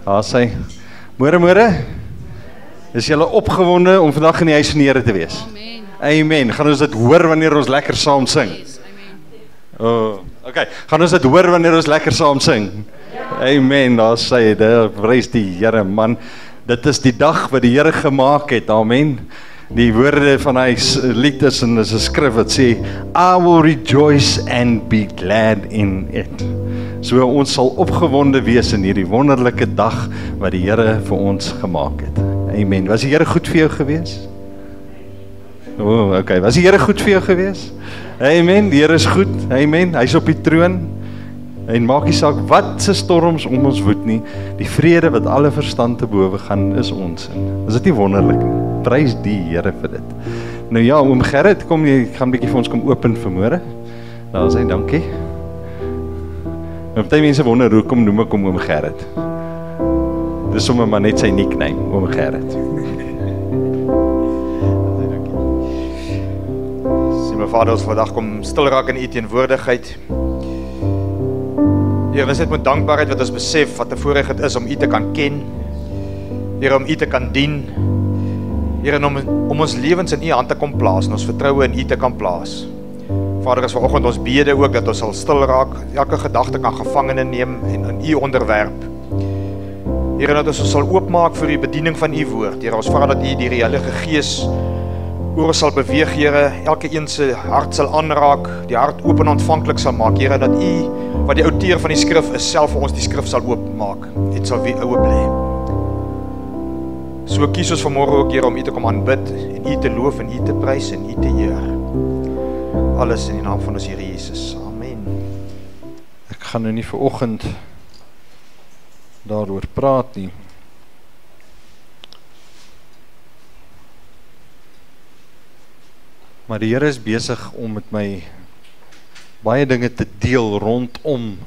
Daar sê, môre, is julle opgewonde om vandag in die huis van die Here te wees? Amen. Amen. Gaan ons dit hoor wanneer ons lekker saam sing? Yes, amen. Oh, okay. Gaan ons dit hoor wanneer ons lekker saam sing? Amen. Daar sê dit, prys die Here, man. Dit is die dag wat die Here gemaak het. Amen. Die woorde van hy lied is in 'n skrif wat sê, I will rejoice and be glad in it. So ons sal opgewonde wees in hierdie wonderlike dag wat die Here vir ons gemaak het. Amen. Was die Here goed vir jou gewees? Okay. Was die Here goed vir jou gewees? Amen. Die Here is goed. Amen. Hy's op die troon. En maak nie saak wat se storms om ons woed nie, die vrede wat alle verstand te bowe gaan is ons in. Is dit nie wonderlik nie? Prys die Here vir dit. Nou ja, oom Gerrit, kom jy gaan bietjie vir ons kom open vanmôre. Daar sê dankie. En baie mense wonder hoekom noem ek hom oom Gerrit. Dis sommer maar net sy nickname, oom Gerrit. Sien my Vader, ons vandag kom stil raak in u teenwoordigheid. Here, ons het met dankbaarheid wat ons besef wat 'n voorreg dit is om u te kan ken. Here, om u te kan dien. Here, om ons lewens in u hand te kom plaas en ons vertroue in u te kan plaas. Vader, as vanoggend ons bede ook dat ons sal stil raak, elke gedagte kan gevangene neem en in u onderwerp. Here, dat ons sal oopmaak vir die bediening van u woord. Here, ons vra dat u die Heilige Gees oor ons sal beweeg, Here, elke een se hart sal aanraak, die hart oop en ontvanklik sal maak, Here, dat u, wat die outeur van die skrif is, self vir ons die skrif sal oopmaak. Dit sal weer oop lê. So kies ons vanmôre ook, Here, om u te kom aanbid en u te loof en u te prys en u te eer. Alles in die naam van ons Here Jesus. Amen. Ek gaan nou nie vanoggend daaroor praat nie. Maar die Here is besig om met my baie dinge te deel rondom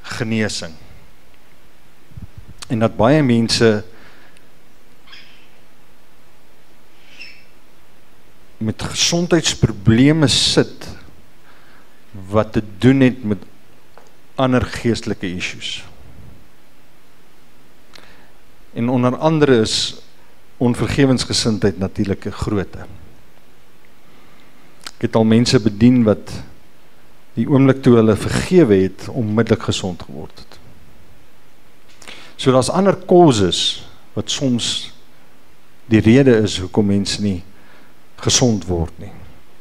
genesing. En dat baie mense met gesondheidsprobleme sit wat te doen het met ander geestelike issues. En onder andere is onvergewensgesindheid natuurlik 'n grootte. Ek het al mense bedien wat die oomblik toe hulle vergewe het, onmiddellik gesond geword het. So daar's ander causes wat soms die rede is hoekom mense nie gesond word nie.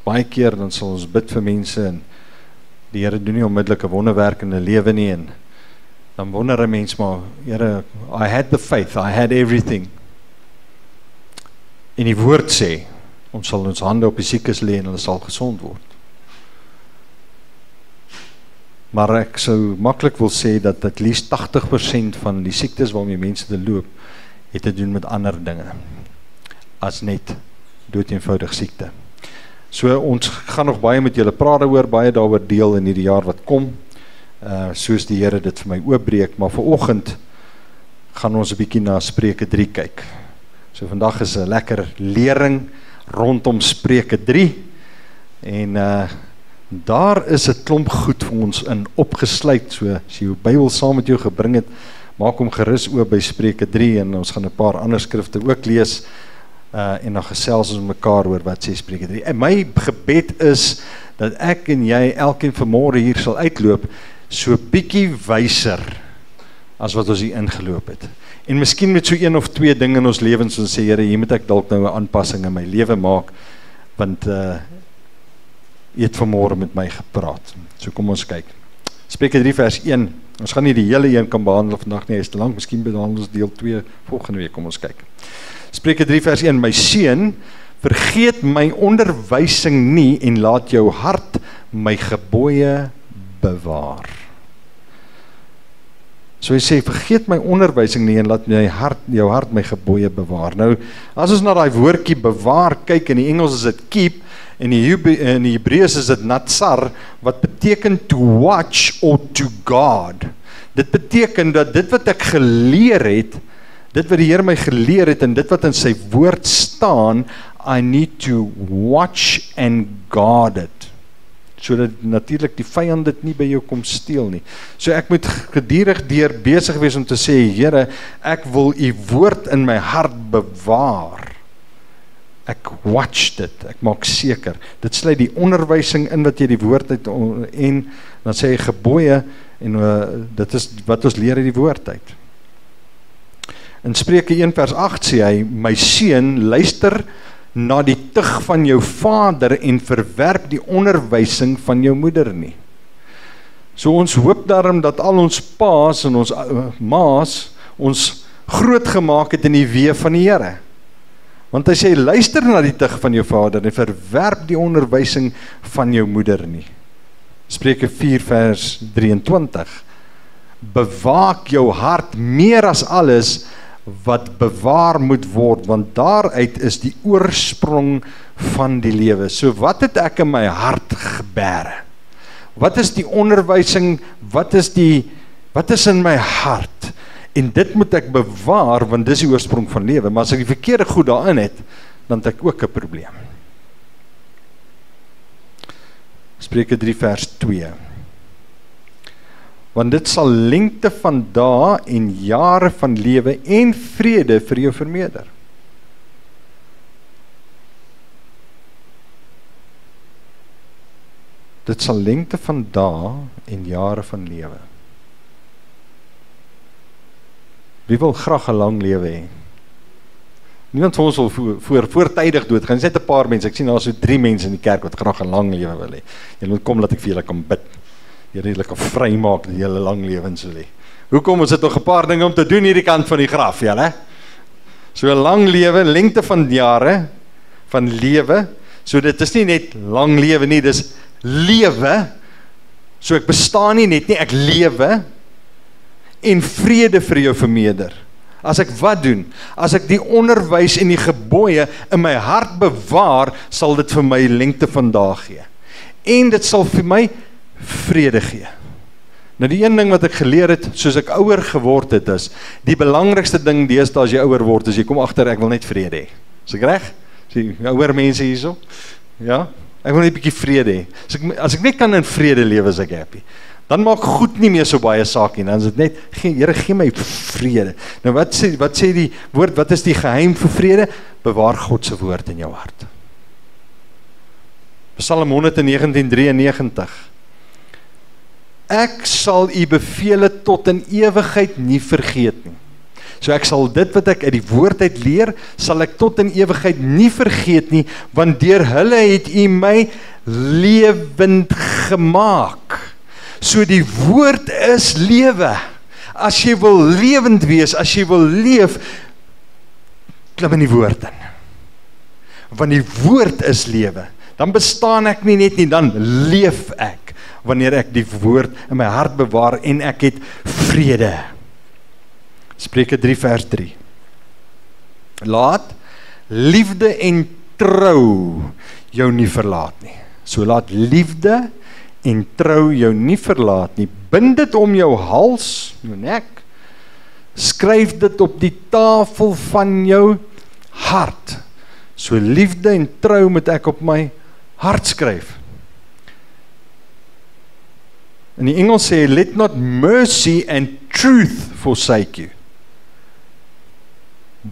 Baie keer dan sal ons bid vir mense en die Here doen nie onmiddellik 'n wonderwerk in 'n lewe nie en dan wonder 'n mens maar, Here, I had the faith, I had everything. En die woord sê, ons sal ons hande op die siekes lê en hulle sal gesond word. Maar ek sou maklik wil sê dat at least 80% van die siektes waarmee mense te loop, het te doen met ander dinge, as net dood-eenvoudig siekte. So ons gaan nog baie met julle praat daaroor, baie daaroor deel in hierdie jaar wat kom, soos die Here dit vir my oopbreek, maar vanoggend gaan ons 'n bietjie na Spreuke 3 kyk. So vandag is 'n lekker lering rondom Spreuke 3, en daar is 'n klomp goed vir ons in opgesluit, so as jy jou Bybel saam met jou gebring het, maak hom gerus oop by Spreuke 3, en ons gaan 'n paar ander skrifte ook lees, en dan gesels ons mekaar oor wat sê Spreuke 3. En my gebed is, dat ek en jy, elkeen vanmôre hier sal uitloop, so bietjie wyser, as wat ons hier ingeloop het. En miskien met so 1 of 2 dinge in ons lewens, ons sê, Here, hier moet ek dalk nou 'n aanpassing in my lewe maak, want jy het vanmôre met my gepraat. So kom ons kyk. Spreuke 3 vers 1, ons gaan nie die hele een kan behandel vandag nie, hy is te lank, miskien behandel ons deel 2 volgende week, kom ons kyk. Spreuke 3 vers 1, my seun, vergeet my onderwysing nie, en laat jou hart my gebooie bewaar. So hy sê, vergeet my onderwysing nie, en laat jou hart my gebooie bewaar. Nou, as ons na die woordjie bewaar kyk, in die Engels is dit keep, en in die Hebreëus is dit natsar, wat beteken to watch or to guard. Dit beteken dat dit wat ek geleer het, dit wat die Here my geleer het, en dit wat in sy woord staan, I need to watch and guard it. sodat natuurlik die vyand dit nie by jou kom steel nie. So ek moet gedurig deur besig wees om te sê, Here, ek wil u woord in my hart bewaar. Ek watch dit, ek maak seker. Dit sluit die onderwysing in wat jy die woord uit, en dan sê hy gebooie, en dit is wat ons leer uit die woord uit. In Spreuke 1 vers 8 sê hy, my seun, luister na die tug van jou vader en verwerp die onderwysing van jou moeder nie. So ons hoop daarom dat al ons paas en ons maas ons groot gemaak het in die weë van die Here. Want hy sê, luister na die tug van jou vader en verwerp die onderwysing van jou moeder nie. Spreuke 4 vers 23. Bewaak jou hart meer as alles wat bewaar moet word, want daaruit is die oorsprong van die lewe. So wat het ek in my hart gebêre? Wat is die onderwysing? Wat is in my hart? En dit moet ek bewaar, want dis die oorsprong van lewe. Maar as ek die verkeerde goed daarin het, dan het ek ook 'n probleem. Spreuke 3 vers 2. Want dit sal lengte van dae en jare van lewe en vrede vir jou vermeerder. Dit sal lengte van dae en jare van lewe. Wie wil graag 'n lang lewe hê? Niemand van ons wil voortydig dood gaan. Dis net 'n paar mense. Ek sien daar so 3 mense in die kerk wat graag 'n lang lewe wil hê. Julle moet kom dat ek vir julle kan bid. Julle kan vrymaak dat julle lang lewens wil hê. Hoekom? Ons het nog 'n paar dinge om te doen hierdie kant van die graf, julle. So 'n lang lewe, lengte van jare van lewe. So dit is nie net lang lewe nie, dis lewe. So ek bestaan nie net nie, ek lewe. En vrede vir jou vermeerder. As ek wat doen? As ek die onderwys en die gebooie in my hart bewaar, sal dit vir my lengte van dae gee. En dit sal vir my vrede gee. Nou die een ding wat ek geleer het, soos ek ouer geword het, is, die belangrikste ding deesdae as jy ouer word, is jy kom agter, ek wil net vrede hê. Is ek reg? Sien, ouer mense hierso? Ja? Ek wil net 'n bietjie vrede hê. As ek net kan in vrede lewe, is ek happy. Dan maak goed nie meer so baie saak nie, dan is dit net, Here, gee my vrede. Nou wat sê die woord, wat is die geheim vir vrede? Bewaar God se woord in jou hart. Psalm 119:93. Ek sal u bevele tot in ewigheid nie vergeet nie. So ek sal dit wat ek uit die woord uit leer, sal ek tot in ewigheid nie vergeet nie, want deur hulle het u my lewend gemaak. So die woord is lewe. As jy wil lewend wees, as jy wil leef, klim in die woord in. Want die woord is lewe. Dan bestaan ek nie net nie, dan leef ek. Wanneer ek die woord in my hart bewaar en ek het vrede. Spreuke 3 vers 3. Laat liefde en trou jou nie verlaat nie. So laat liefde en trou jou nie verlaat nie. Bind dit om jou hals, jou nek. Skryf dit op die tafel van jou hart. So liefde en trou moet ek op my hart skryf. In die Engels sê, let not mercy and truth forsake you.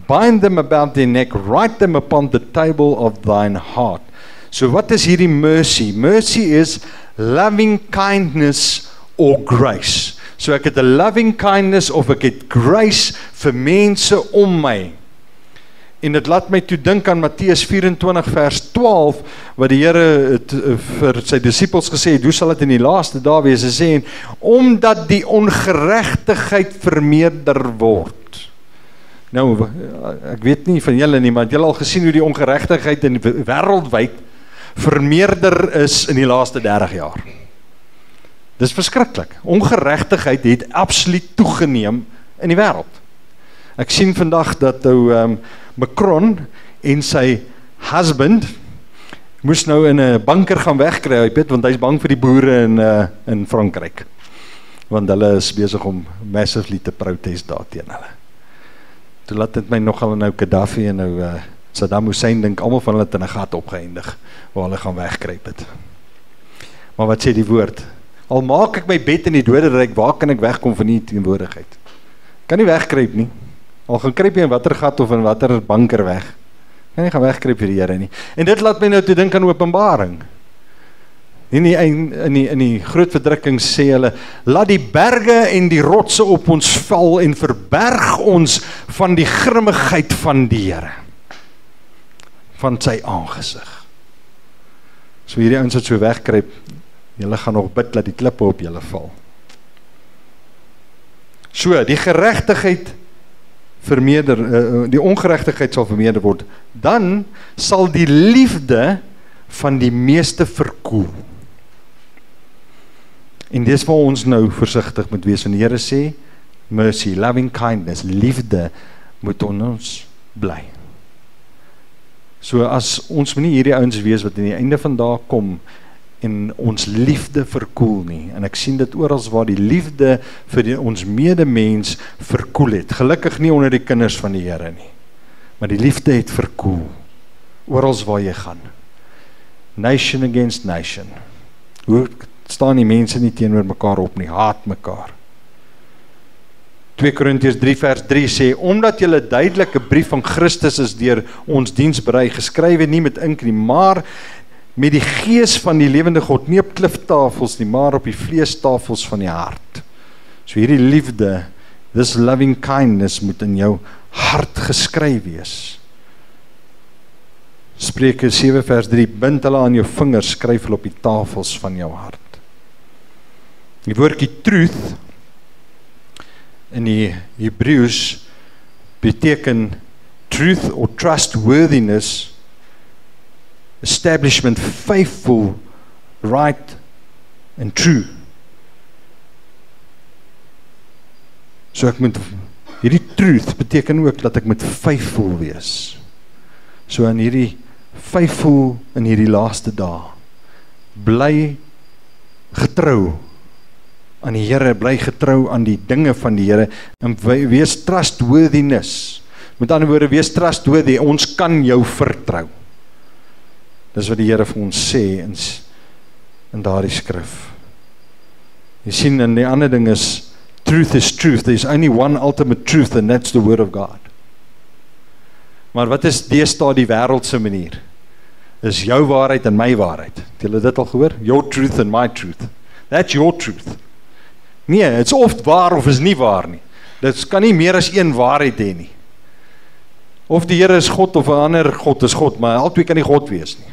Bind them about their neck, write them upon the table of thine heart. So wat is hierdie mercy? Mercy is loving kindness or grace. So ek het 'n loving kindness of ek het grace vir mense om my. En dit laat my toe dink aan Matteus 24 vers 12, wat die Here het vir sy disippels gesê het, hoe sal dit in die laaste dae wees? Hy sê, omdat die ongeregtigheid vermeerder word. Nou, ek weet nie van julle nie, maar het julle al gesien hoe die ongeregtigheid in wêreldwyd vermeerder is in die laaste 30 jaar? Dis verskriklik. Ongeregtigheid het absoluut toegeneem in die wêreld. Ek sien vandag dat Macron en sy husband moes nou in 'n bunker gaan wegkry, want hy's bang vir die boere in Frankryk. Want hulle is besig om massively te protest daar teen hulle. Toe laat dit my nogal nou Gaddafi en nou Saddam Hussein dink almal van hulle het in 'n gat opgeëindig waar hulle gaan wegkruip het. Maar wat sê die woord? Al maak ek my bed in die doderyk, waar kan ek wegkom van die teenwoordigheid? Kan nie wegkruip nie. Al gaan kruip jy in watter gat of in watter banker weg. Kan nie gaan wegkruip vir die Here nie. En dit laat my nou toe dink aan Openbaring. In die groot verdrukking sê hulle, laat die berge en die rotse op ons val en verberg ons van die grimmigheid van die Here. Van sy aangesig. So hierdie ouens wat so wegkruip, julle gaan nog bid dat die klippe op julle val. So, die geregtigheid vermeerder, die ongeregtigheid sal vermeerder word, dan sal die liefde van die meeste verkoel. En dis waar ons nou versigtig moet wees, en die Here sê, mercy, loving kindness, liefde moet ons bly. So as ons moet nie hierdie ouens wees wat in die einde van daag kom en ons liefde verkoel nie, en ek sien dit oral waar die liefde vir ons medemens verkoel het, gelukkig nie onder die kinders van die Here nie, maar die liefde het verkoel, oral waar jy gaan, nation against nation, hoe staan die mense nie teenoor mekaar op nie, haat mekaar. 2 Korintiërs 3 vers 3 sê, omdat julle duidelike brief van Christus is deur ons diensberei, geskrywe nie met ink nie, maar met die gees van die lewende God, nie op kliftafels nie, maar op die vleestafels van die hart. So hierdie liefde, this loving kindness moet in jou hart geskryf wees. Spreuke 7 vers 3, bind hulle aan jou vingers, skryf hulle op die tafels van jou hart. Die woordjie truth in die Hebreëus beteken truth or trustworthiness, establishment, faithful, right and true. So ek moet, hierdie truth beteken ook dat ek moet faithful wees. So in hierdie faithful in hierdie laaste dae, bly getrou aan die Here, bly getrou aan die dinge van die Here, en wees trustworthiness. Met ander woorde, wees trustworthy, ons kan jou vertrou. Dis wat die Here vir ons sê in daardie skrif. Jy sien, en die ander ding is, truth is truth, there is only one ultimate truth, and that's the word of God. Maar wat is deesdae die wêreldse manier? Is jou waarheid en my waarheid. Het julle dit al gehoor? Your truth and my truth. That's your truth. Nee, it's of waar of is nie waar nie. Dit kan nie meer as een waarheid hê nie. Of die Here is God of 'n ander God is God, maar albei kan nie God wees nie.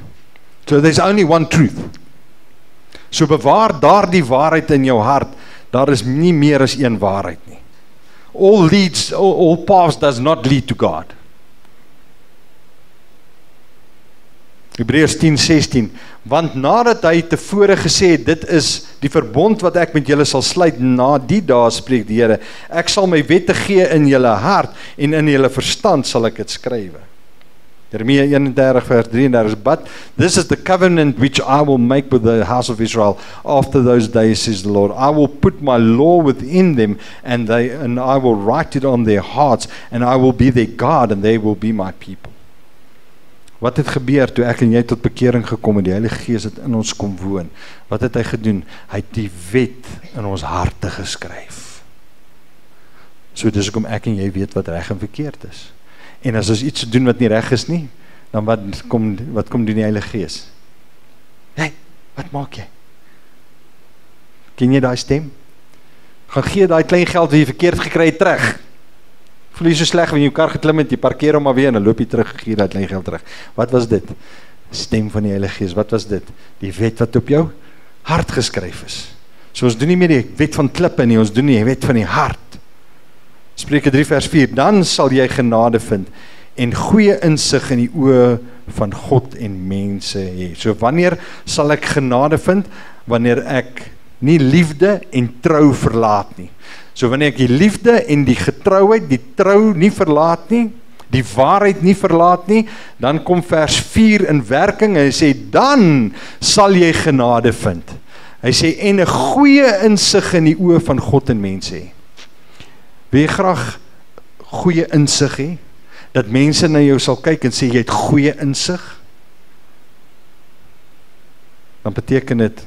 So there's only one truth. So bewaar daardie waarheid in jou hart. Daar is nie meer as een waarheid nie. All paths does not lead to God. Hebreërs 10:16, want nadat hy tevore gesê het, dit is die verbond wat ek met julle sal sluit na die dae, spreek die Here, ek sal my wette gee in julle hart en in julle verstand sal ek dit skrywe. Jeremia 31 vers 33, but this is the covenant which I will make with the house of Israel after those days, says the Lord. I will put my law within them and I will write it on their hearts and I will be their God and they will be my people. Wat het gebeur toe ek en jy tot bekering gekom en die Heilige Gees het in ons kom woon? Wat het hy gedoen? Hy het die wet in ons harte geskryf. So dis hoekom ek en jy weet wat reg en verkeerd is. En as ons iets doen wat nie reg is nie, dan wat kom doen die Heilige Gees? Hey, wat maak jy? Ken jy daai stem? Gaan gee daai klein geld wat jy verkeerd gekry het terug. Voel jy so sleg wanneer jou kar geklim het, jy parkeer hom maar weer en dan loop jy terug, gee daai klein geld terug. Wat was dit? Stem van die Heilige Gees. Wat was dit? Die wet wat op jou hart geskryf is. So ons doen nie meer die wet van klippe nie, ons doen die wet van die hart. Spreuke 3 vers 4, dan sal jy genade vind en goeie insig in die oë van God en mense hê. So wanneer sal ek genade vind? Wanneer ek nie liefde en trou verlaat nie. So wanneer ek die liefde en die getrouheid, die trou nie verlaat nie, die waarheid nie verlaat nie, dan kom vers 4 in werking en hy sê, dan sal jy genade vind. Hy sê, en 'n goeie insig in die oë van God en mense hê. Wil jy graag goeie insig hê? Dat mense na jou sal kyk en sê, jy het goeie insig? Dan beteken dit,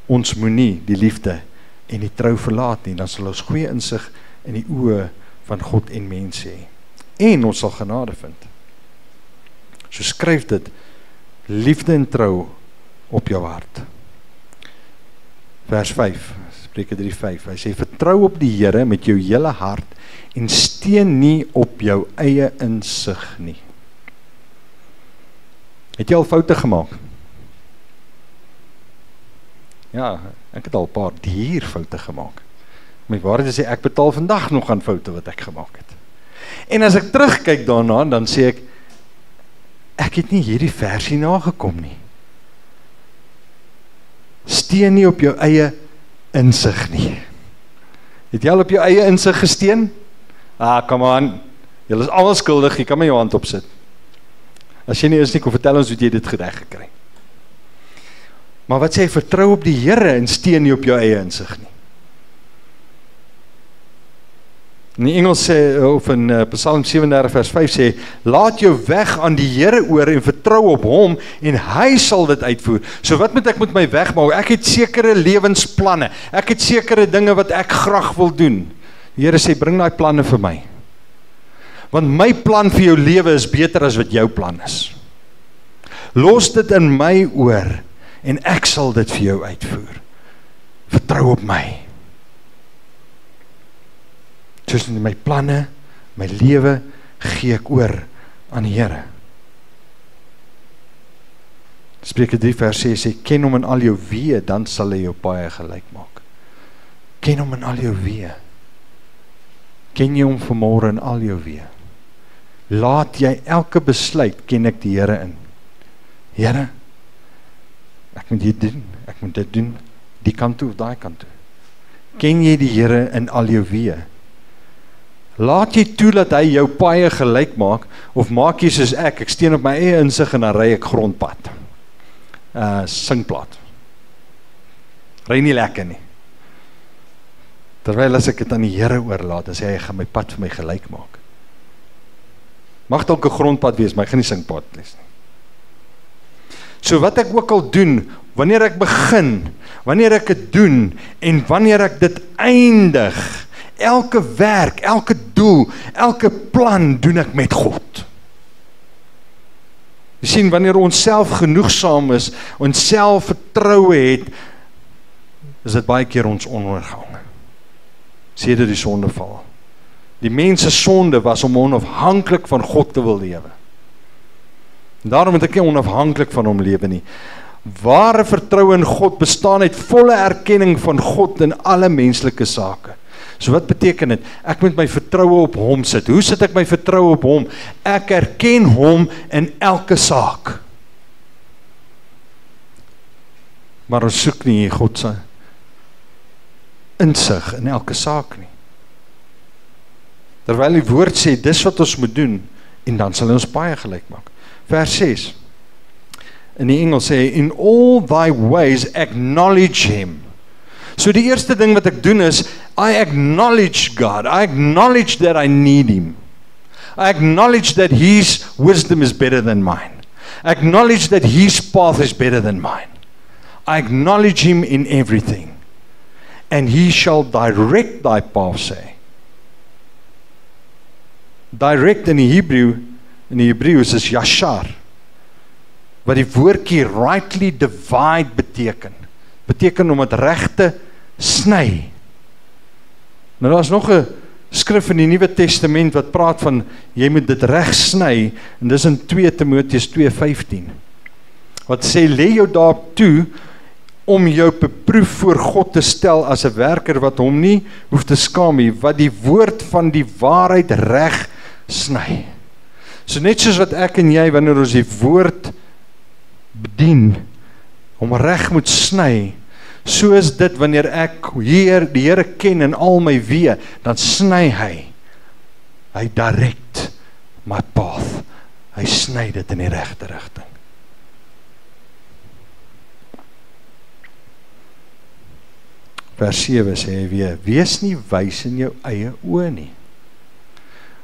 ons moenie die liefde en die trou verlaat nie, dan sal ons goeie insig in die oë van God en mense hê. En ons sal genade vind. So skryf dit, liefde en trou op jou hart. Vers 5, Spreuke 3:5, hy sê, vertrou op die Here met jou hele hart en steun nie op jou eie insig nie. Het jy al foute gemaak? Ja, ek het al 'n paar dierfoute gemaak. My waarheid is ek betaal vandag nog aan foute wat ek gemaak het. En as ek terugkyk daarna, dan sê ek het nie hierdie versie nagekom nie. Steun nie op jou eie insig nie. Het jy al op jou eie insig gesteun? Come on, julle is almal skuldig, jy kan my jou hand opsit. As jy nie is nie, kom vertel ons hoe jy dit reg gekry. Maar wat sê hy, vertrou op die Here en steun nie op jou eie insig nie. In die Engels sê, of in Psalm 37 vers 5 sê, laat jou weg aan die Here oor en vertrou op hom en hy sal dit uitvoer. So wat moet ek met my weg maak? Ek het sekere lewensplanne, ek het sekere dinge wat ek graag wil doen. Die Here sê, bring daai planne vir my. Want my plan vir jou lewe is beter as wat jou plan is. Los dit in my oor en ek sal dit vir jou uitvoer. Vertrou op my. Tussen my planne, my lewe, gee ek oor aan die Here. Spreuke 3 vers 6 sê, ken hom in al jou weë, dan sal hy jou paaie gelyk maak. Ken hom in al jou weë. Ken jy hom vanmôre in al jou weë? Laat jy elke besluit, ken ek die Here in. Here, ek moet dit doen, ek moet dit doen, die kant toe of daai kant toe. Ken jy die Here in al jou weë? Laat jy toe dat hy jou paaie gelyk maak, of maak jy soos ek steun op my eie insig en dan ry ek grondpad. Singplaat. Ry nie lekker nie. Terwyl as ek dit aan die Here oorlaat, dan sê hy gaan my pad vir my gelyk maak. Mag dalk 'n grondpad wees, maar ek gaan nie singpad wees nie. So wat ek ook al doen, wanneer ek begin, wanneer ek dit doen, en wanneer ek dit eindig, elke werk, elke doel, elke plan doen ek met God. Jy sien, wanneer ons self genoegsaam is, ons self vertroue het, is dit baie keer ons ondergang. Sedert die sondeval. Die mens se sonde was om onafhanklik van God te wil lewe. En daarom moet ek nie onafhanklik van hom lewe nie. Ware vertroue in God bestaan uit volle erkenning van God in alle menslike sake. So wat beteken dit? Ek moet my vertroue op hom sit. Hoe sit ek my vertroue op hom? Ek erken hom in elke saak. Maar ons soek nie God se insig in elke saak nie. Terwyl die woord sê, dis wat ons moet doen, en dan sal ons baie gelyk maak. Vers 6, in die Engels sê, in all thy ways acknowledge him. So die eerste ding wat ek doen is, I acknowledge God, I acknowledge that I need him. I acknowledge that his wisdom is better than mine. I acknowledge that his path is better than mine. I acknowledge him in everything. And he shall direct thy path, sê. Direct in die Hebreeus is yashar, wat die woordjie rightly divide beteken om het reg te sny. Nou daar is nog 'n skrif in die Nuwe Testament wat praat van, jy moet dit reg sny, en dis in 2 Timoteus 2:15, wat sê, lê jou daarop toe, om jou beproef voor God te stel as 'n werker wat hom nie hoef te skaam nie, wat die woord van die waarheid reg sny. So net soos wat ek en jy, wanneer ons die woord bedien, om reg moet sny, so is dit wanneer ek die Here ken in al my weë, dan sny hy direct my path, hy sny dit in die regte rigting. Vers 7 sê hy weer, wees nie wys in jou eie oë nie.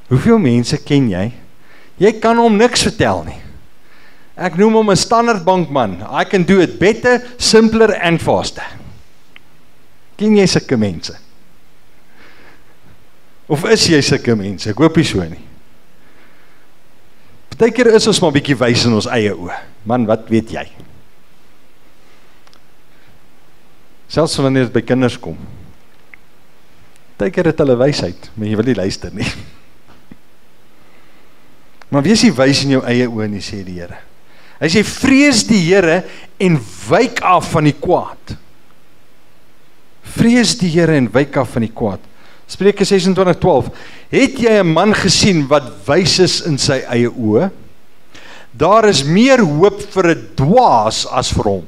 Hoeveel mense ken jy? Jy kan hom niks vertel nie. Ek noem hom 'n standaard bankman. I can do it better, simpler and faster. Ken jy sulke mense? Of is jy sulke mense? Ek hoop nie so nie. Partykeer is ons maar bietjie wys in ons eie oë. Man, wat weet jy? Selfs wanneer dit by kinders kom. Partykeer het hulle wysheid, maar jy wil nie luister nie. Maar wees jy wys in jou eie oë nie, sê die Here. Hy sê, vrees die Here en wyk af van die kwaad. Vrees die Here en wyk af van die kwaad. Spreuke 26:12. Het jy 'n man gesien wat wys is in sy eie oë? Daar is meer hoop vir 'n dwaas as vir hom.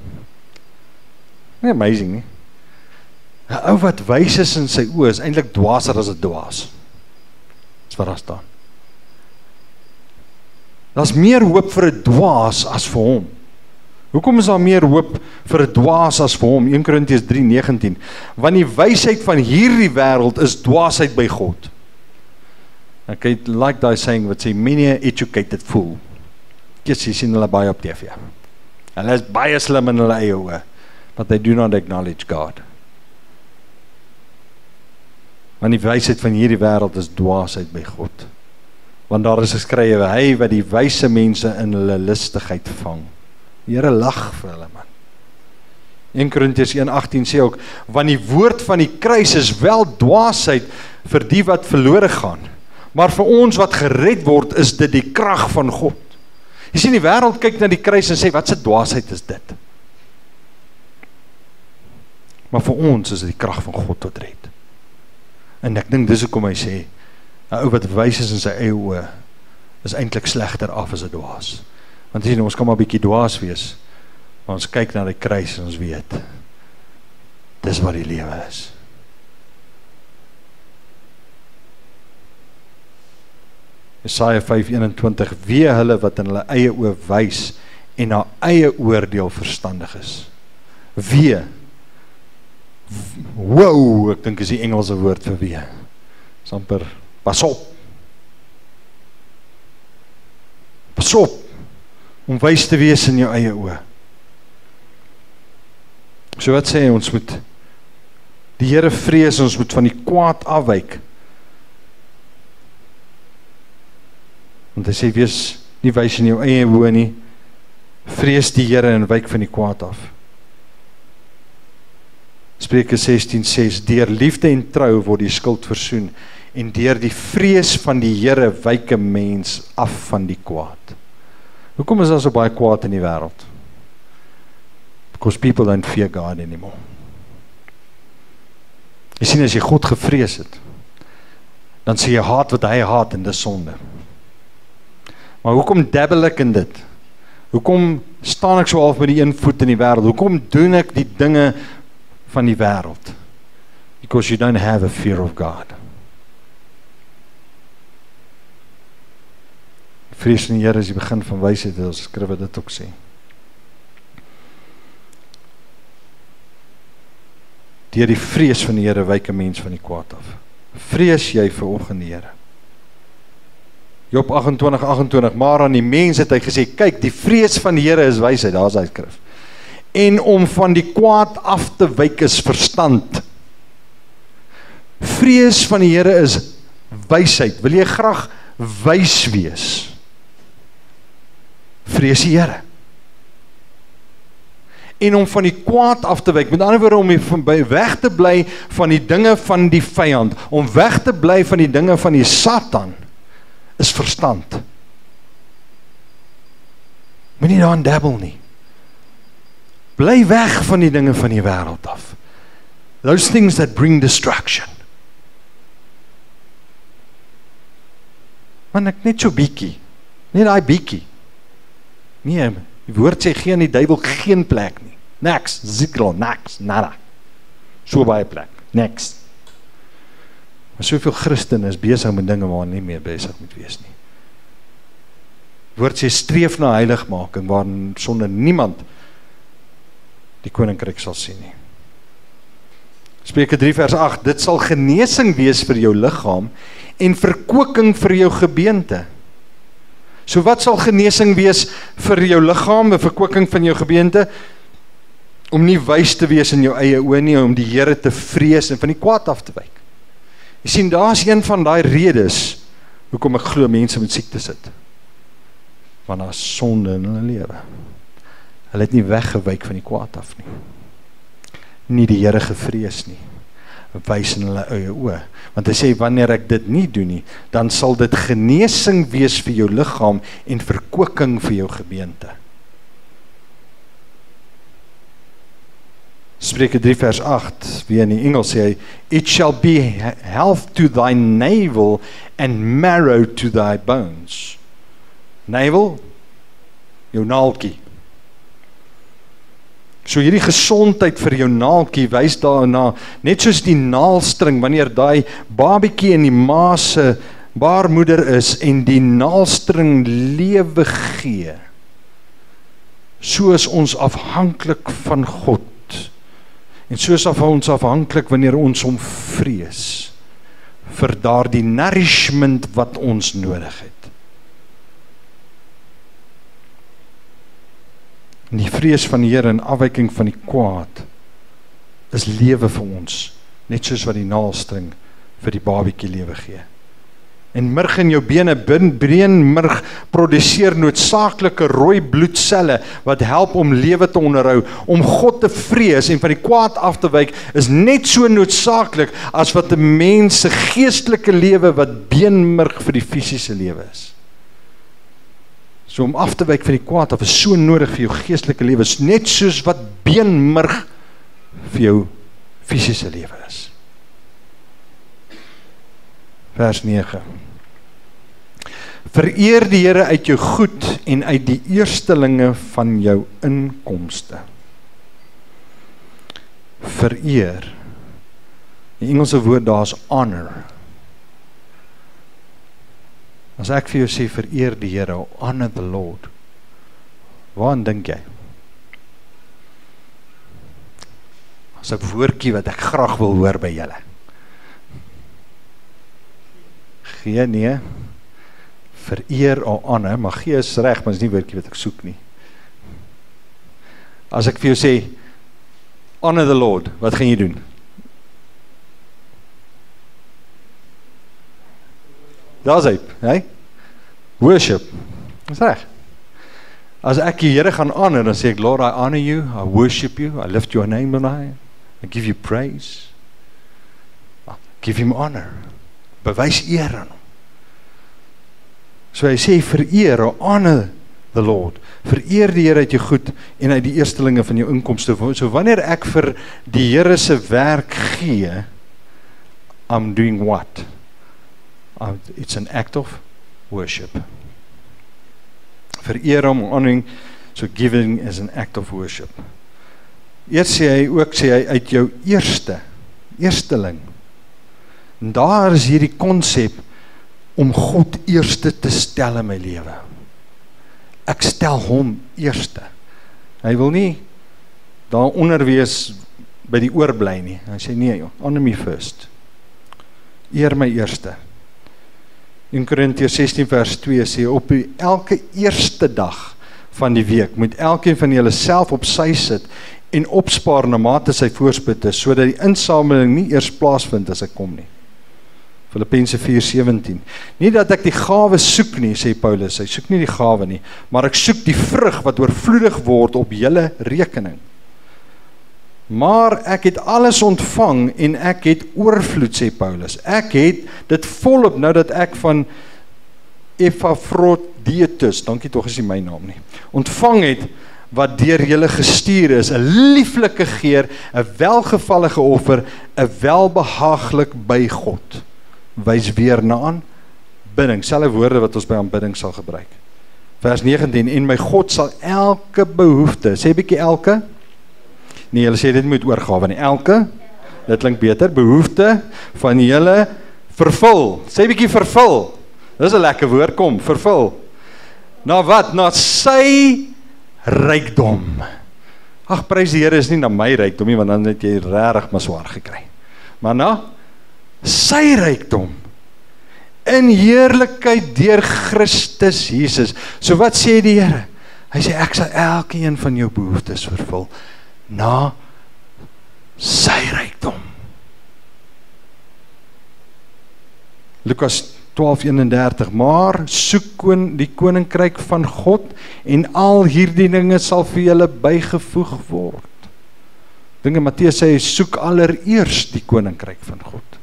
Nie amazing nie. 'n Ou wat wys is in sy oë is eintlik dwaaser as 'n dwaas. Dis wat daar staan. Daar's meer hoop vir 'n dwaas as vir hom. Hoekom is daar meer hoop vir 'n dwaas as vir hom? 1 Korintiërs 3:19. Want die wysheid van hierdie wêreld is dwaasheid by God. Ek like daai saying wat sê, many an educated fool. Jy sien hulle baie op TV. Hulle is baie slim in hulle eie oë, but they do not acknowledge God. Want die wysheid van hierdie wêreld is dwaasheid by God. Want daar is geskrywe, hy wat die wyse mense in hulle listigheid vang. Die Here lag vir hulle, man. 1 Korintiërs 1:18 sê ook, want die woord van die kruis is wel dwaasheid vir die wat verlore gaan, maar vir ons wat gered word, is dit die krag van God. Jy sien, die wêreld kyk na die kruis en sê, wat se dwaasheid is dit? Maar vir ons is dit die krag van God wat red. En ek dink dis hoekom hy sê, 'n ou wat wys is in sy eie oë, is eintlik slegter af as 'n dwaas. Want sien, ons kan maar bietjie dwaas wees, maar ons kyk na die kruis en ons weet, dis wat die lewe is. Jesaja 5:21, wee hulle wat in hulle eie oë wys en na eie oordeel verstandig is. Wee. Wow, ek dink is die Engelse woord vir wee. Samper, pas op. Pas op, om wys te wees in jou eie oë. So wat sê ons moet die Here vrees, ons moet van die kwaad afwyk. Want hy sê, wees nie wys in jou eie oë nie, vrees die Here en wyk van die kwaad af. Spreuke 16:6, deur liefde en trou word die skuld versoen, en deur die vrees van die Here wyk 'n mens af van die kwaad. Hoekom is daar so baie kwaad in die wêreld? Because people don't fear God anymore. Jy sien, as jy God gevrees het, dan sê jy haat wat hy haat en dis sonde. Maar hoekom dabbel ek in dit? Hoekom staan ek so half met die een voet in die wêreld? Hoekom doen ek die dinge van die wêreld? Because you don't have a fear of God. Vrees van die Here is die begin van wysheid, ons skrywe dit ook sê. Deur die vrees van die Here wyk 'n mens van die kwaad af. Vrees jy vanoggend die Here? Job 28:28, maar aan die mens het hy gesê, kyk, die vrees van die Here is wysheid, daar is hy skrif. En om van die kwaad af te wyk is verstand. Vrees van die Here is wysheid. Wil jy graag wys wees? Vrees die Here. En om van die kwaad af te wyk, met ander woorde om weg te bly van die dinge van die vyand, om weg te bly van die dinge van die Satan, is verstand. Moenie daarin dabbel nie. Bly weg van die dinge van die wêreld af. Those things that bring destruction. Man, ek net so bietjie. Net daai bietjie. Nee, die woord sê gee aan die duiwel geen plek nie. Niks, zikro, niks, nada. So baie plek, niks. Maar soveel Christene is besig met dinge waar nie meer besig moet wees nie. Die woord sê streef na heiligmaking waarin sonder niemand die koninkryk sal sien nie. Spreuke 3:8, dit sal genesing wees vir jou liggaam en verkwikking vir jou gebeente. So wat sal genesing wees vir jou liggaam, 'n verkwikking van jou gebeente? Om nie wys te wees in jou eie oë nie, om die Here te vrees en van die kwaad af te wyk. Jy sien, daar is een van daai redes hoekom ek glo mense met siekte sit. Want daar is sonde in hulle lewe. Hulle het nie weggewyk van die kwaad af nie. Nie die Here gevrees nie. Wys in hulle eie oë. Want hy sê, wanneer ek dit nie doen nie, dan sal dit genesing wees vir jou liggaam en verkwikking vir jou gebeente. Spreuke 3 vers 8, wie in die Engels sê hy, it shall be health to thy navel and marrow to thy bones. Navel, jou naaltjie. So hierdie gesondheid vir jou naaltjie wys daarna, net soos die naalstring, wanneer daai babietjie in die ma se baarmoeder is en die naalstring lewe gee, so is ons afhanklik van God. En soos ons afhanklik wanneer ons hom vrees, vir daardie nourishment wat ons nodig het. En die vrees van die Here en afwyking van die kwaad is lewe vir ons, net soos wat die naalstring vir die babietjie lewe gee. En murg in jou bene, breinmurg produseer noodsaaklike rooi bloedselle wat help om lewe te onderhou. Om God te vrees en van die kwaad af te wyk is net so noodsaaklik as wat 'n mens se geestelike lewe wat beenmurg vir die fisiese lewe is. So om af te wyk van die kwaad af is so nodig vir jou geestelike lewe, is net soos wat beenmurg vir jou fisiese lewe is. Vers 9. Vereer die Here uit jou goed en uit die eerstelinge van jou inkomste. Vereer. Die Engelse woord daar is honor. As ek vir jou sê vereer die Here, honor the Lord, waaraan dink jy? As 'n woordjie wat ek graag wil hoor by julle. Gee, nee, vereer of honor, maar gee is reg, maar is nie woordjie wat ek soek nie. As ek vir jou sê, honor the Lord, wat gaan jy doen? Daar's hy, hè? Worship, is reg. As ek die Here gaan honor, dan sê ek, Lord, I honor you, I worship you, I lift your name on high, I give you praise, give him honor, bewys eer aan hom. So hy sê, vereer, honor the Lord, vereer die Here uit jou goed en uit die eerstelinge van jou inkomste. So wanneer ek vir die Here se werk gee, I'm doing what? It's an act of worship. Vereer hom, honoring, so giving is an act of worship. Eers sê hy uit jou eersteling. En daar is hierdie konsep om God eerste te stel in my lewe. Ek stel hom eerste. Hy wil nie daaronder wees by die oorbly nie. Hy sê nee, honor me first. Eer my eerste. In Korintiërs 16 vers 2 sê, op elke eerste dag van die week moet elkeen van julle self op sy sit en opspaar na mate sy voorspoed is, sodat die insameling nie eers plaasvind as ek kom nie. Filippense 4:17. Nie dat ek die gawe soek nie, sê Paulus, hy soek nie die gawe nie, maar ek soek die vrug wat oorvloedig word op julle rekening. Maar ek het alles ontvang en ek het oorvloed, sê Paulus. Ek het dit volop, nou dat ek van Epaphroditus, dankie tog is nie my naam nie, ontvang het, wat deur julle gestuur is, 'n lieflike geur, 'n welgevallige offer, 'n welbehaaglik by God. Wys weer na aanbidding, selfe woorde wat ons by aanbidding sal gebruik. Vers 19, en my God sal elke behoefte, sê bietjie elke? Nee, julle sê dit moet oorgawe nie, elke, dit klink beter, behoefte van julle vervul, sê bietjie vervul, dis 'n lekker woord, kom, vervul. Na wat? Na sy rykdom. Ag, prys die Here, is nie na my rykdom nie, want dan het jy regtig maar swaar gekry. Maar na sy rykdom in heerlikheid deur Christus Jesus. So wat sê die Here? Hy sê ek sal elkeen van jou behoeftes vervul. na sy rykdom. Lukas 12:31, maar soek die koninkryk van God en al hierdie dinge sal vir julle bygevoeg word. Dinge Matteus sê, soek allereers die koninkryk van God.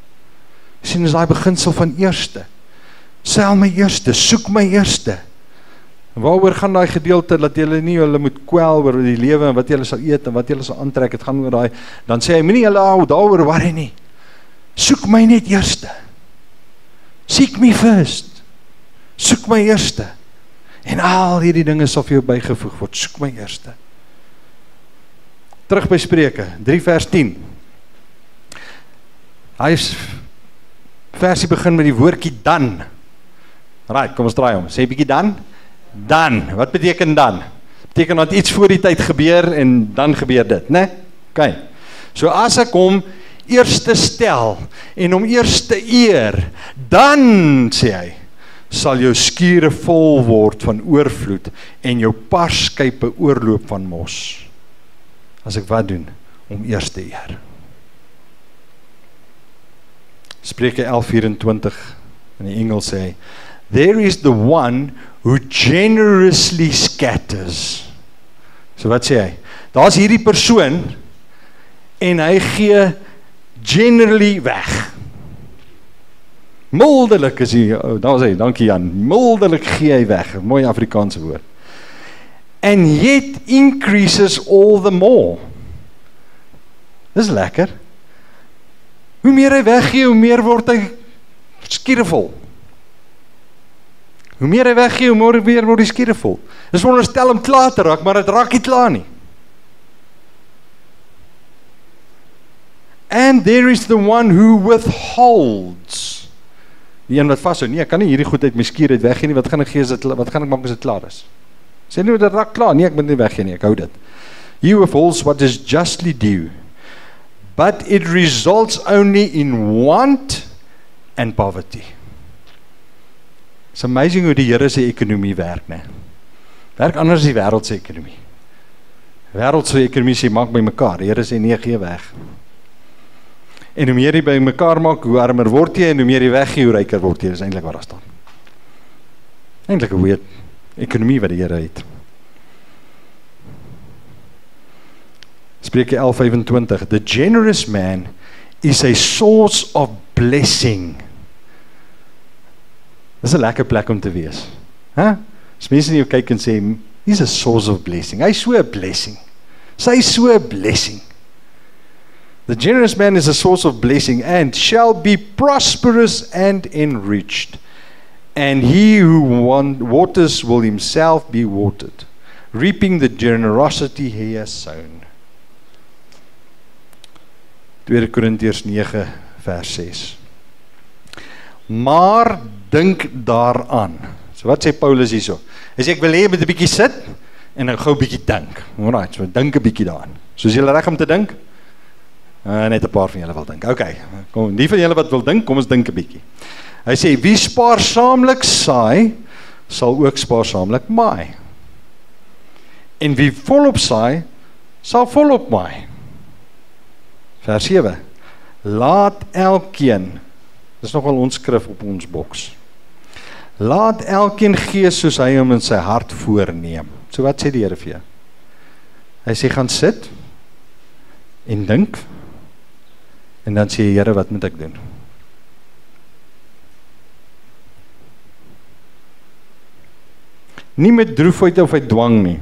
Sien, is daai beginsel van eerste. Sel my eerste, soek my eerste. Waaroor gaan daai gedeelte, dat julle nie julle moet kwel oor die lewe en wat julle sal eet en wat julle sal aantrek, het gaan oor daai, dan sê hy, moenie julle hou daaroor worry nie. Soek my net eerste. Seek me first. Soek my eerste. En al hierdie dinge sal vir jou bygevoeg word. Soek my eerste. Terug by Spreuke 3 vers 10. Versie begin met die woordjie dan. Right, kom ons draai om. Sê bietjie dan. Dan. Wat beteken dan? Beteken dat iets voor die tyd gebeur en dan gebeur dit, né? OK. So as ek hom eerste stel en om eerste eer, dan, sê hy, sal jou skure vol word van oorvloed en jou parskype oorloop van mos. As ek wat doen? Om eerste eer. Spreuke 11:24 in die Engels sê hy, there is the one who generously scatters. So wat sê hy? Daar's hierdie persoon en hy gee generally weg. Mildelik is hy, daar sê, dankie Jan, mildelik gee hy weg, mooi Afrikaanse woord. And yet increases all the more. Dis lekker. Hoe meer hy weggee, hoe meer word hy skierevol. Hoe meer hy weggee, hoe meer word hy skierevol. Dis veronderstel om klaar te raak, maar dit raak nie klaar nie. And there is the one who withholds. Die een wat vashou, nee, ek kan nie hierdie goed uit my skier uit weggee nie, wat gaan ek gee, wat gaan ek maak as dit klaar is? Sê nie, dit raak klaar, nee, ek moet nie weggee nie, ek hou dit. He withholds what is justly due, but it results only in want and poverty. It's amazing hoe die Here se ekonomie werk, né? Werk anders as die wêreld se ekonomie. Wêreld se ekonomie sê, maak by mekaar, die Here sê, nee, gee weg. En hoe meer jy by mekaar maak, hoe armer word jy, en hoe meer jy weggee, hoe ryker word jy, dis eintlik wat daar staan. Eintlik 'n goeie ekonomie wat die Here het. Spreuke 11:25, the generous man is a source of blessing. Dis 'n lekker plek om te wees. As mense nie jou kyk en sê, he's a source of blessing. Hy's so 'n blessing. Sy's so 'n blessing. The generous man is a source of blessing and shall be prosperous and enriched. And he who waters will himself be watered, reaping the generosity he has sown. 2 Korintiërs 9 vers 6. Maar dink daaraan. So wat sê Paulus hierso? Hy sê ek wil hê jy moet 'n bietjie sit en nou gou 'n bietjie dink. Alright, so dink 'n bietjie daaraan. So is jy reg om te dink? Net 'n paar van julle wil dink. Okay, kom, die van julle wat wil dink, kom ons dink 'n bietjie. Hy sê, wie spaarsaamlik saai, sal ook spaarsaamlik maai. En wie volop saai, sal volop maai. Vers 7. Laat elkeen, dis nogal ons skrif op ons boks. Laat elkeen gee soos hy hom in sy hart voorneem. So wat sê die Here vir jou? Hy sê, gaan sit en dink. En dan sê die Here, wat moet ek doen? Nie met droefheid of uit dwang nie.